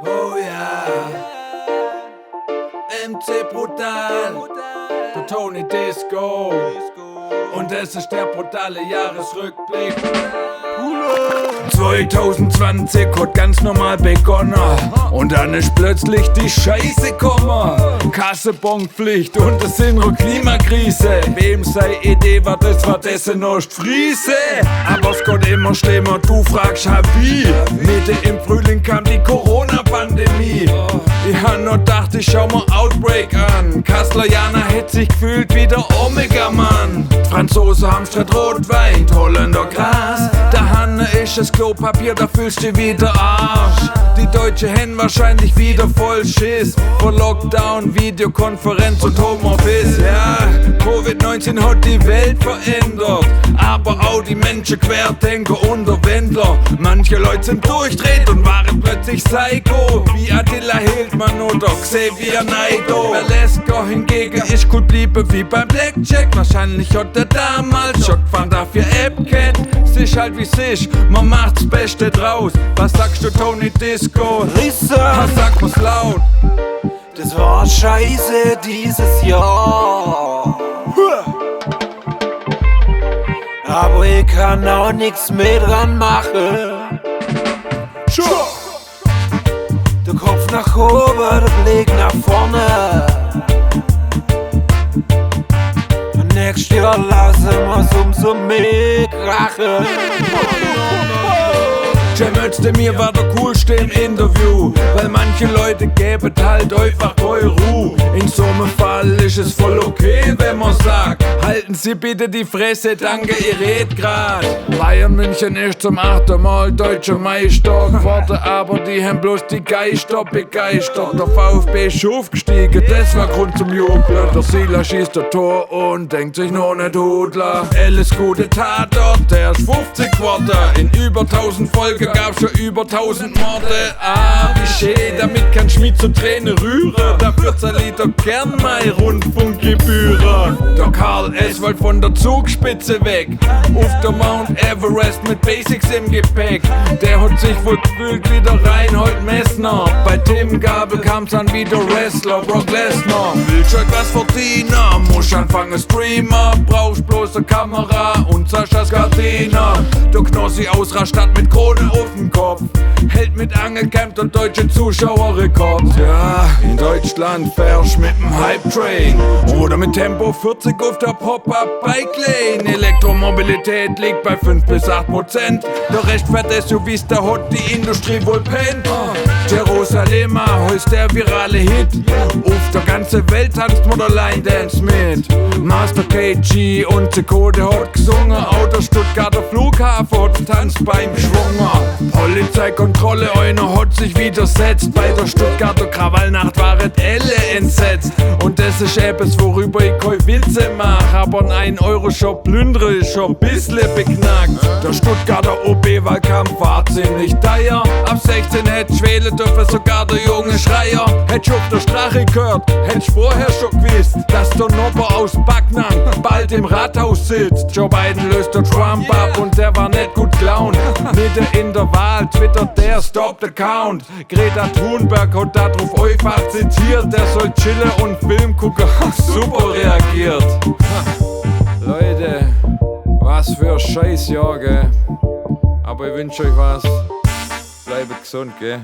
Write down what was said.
Oh ja, MC Brutal, der Tony Disco. Und es ist der brutale Jahresrückblick. 2020 hat ganz normal begonnen und dann ist plötzlich die Scheiße gekommen. Kassenbonpflicht und es sind eine Klimakrise. Wem sei Idee war dessen Ostfriese. Aber es geht immer schlimmer, du fragst wie. Mitte im Frühling kam die Corona-Pandemie. Ich hab noch gedacht, ich schau mir Outbreak an. Kassler Jana hätt sich gefühlt wie der Omega-Mann. Franzosen haben statt Rotwein, Holländer Gras. Der Hanne ist das Klopapier, da fühlst du wie der Arsch. Die Deutsche Hen wahrscheinlich wieder voll Schiss vor Lockdown, Videokonferenz und Homeoffice. Ja, Covid-19 hat die Welt verändert, aber auch die Menschen, Querdenker und der Wendler. Manche Leute sind durchdreht und waren plötzlich Psycho, wie Attila Hildmann oder Xavier Naidoo. Velasco hingegen ist cool blieben wie beim Blackjack. Wahrscheinlich hat er damals schon gefahren, dafür App kennt. Es ist halt wie's ist, man macht's Beste draus. Was sagst du, Tony Disco? Listen, Sag mal's laut. das war scheiße dieses Jahr. Aber ich kann auch nix mehr dran machen. Der Kopf nach oben, der Blick nach vorne. Und nächstes Jahr lassen wir's umso mehr krachen. Cem Özdemir war der coolste im Interview, weil manche Leute geben halt einfach Ruhe. In so einem Fall ist es voll okay, wenn man sagt, halten Sie bitte die Fresse, danke, ihr redet grad. Bayern München ist zum 8. Mal deutscher Meister geworden, aber die haben bloß die Geister begeistert. Der VfB ist aufgestiegen, das war Grund zum Jubeln. Der Silas schießt das Tor und denkt sich noch nicht Hudler. Alles gute Tatort, der ist 50 geworden. In über 1000 Folgen gab's schon über 1000 Morde. Ah, wie schön, damit kann Schmied zu Tränen rühren. Dafür zahl ich doch gern meine Rundfunkgebühren. Der Karl S. wollt von der Zugspitze weg, auf der Mount Everest mit Basics im Gepäck. Der hat sich wohl gefühlt wie der Reinhold Messner. Bei Tim Gabel kam's dann wieder Wrestler, Brock Lesnar. Willst euch was verdienen, musst anfangen Streamer. Brauchst bloß eine Kamera und Saschas Gardiner. Der Knossi aus Rastatt mit Krone auf dem Kopf, hält mit Angelcamp der deutsche Zuschauerrekord. Ja, in Deutschland fährst mit dem Hype-Train oder mit Tempo 40 auf der Pop-Up-Bike-Lane. Elektromobilität liegt bei 5-8%. Der Rest fährt SUVs, da hat die Industrie wohl pennt. Jerusalema heißt der virale Hit. Auf der ganzen Welt tanzt man der Line Dance mit. Master KG und Zekode hat gesungen. Auch der Stuttgarter Flughafen hat Tanzbein geschwungen. Polizeikontrolle, einer hat sich widersetzt. Bei der Stuttgarter Krawallnacht waren alle entsetzt. Und das ist etwas, worüber ich kein Witze mach. Aber ein 1-Euro-Shop plündere ist schon ein bisschen beknackt. Der Stuttgarter OB-Wahlkampf war ziemlich teuer. Ab 16 hätt wählen dürfen sogar der junge Schreier. Hätt schon auf der Strache gehört, hätt vorher schon gewusst, dass der Nopper aus Backnang bald im Rathaus sitzt. Joe Biden löst der Trump ab und der war nicht gut gelaunt. Mitten in der Wahl twittert der Stop the Count. Greta Thunberg hat darauf einfach zitiert, der soll chillen und Film gucken. Super reagiert. Leute, was für ein Scheißjahr, gell? Aber ich wünsche euch was. Bleibt gesund, gell?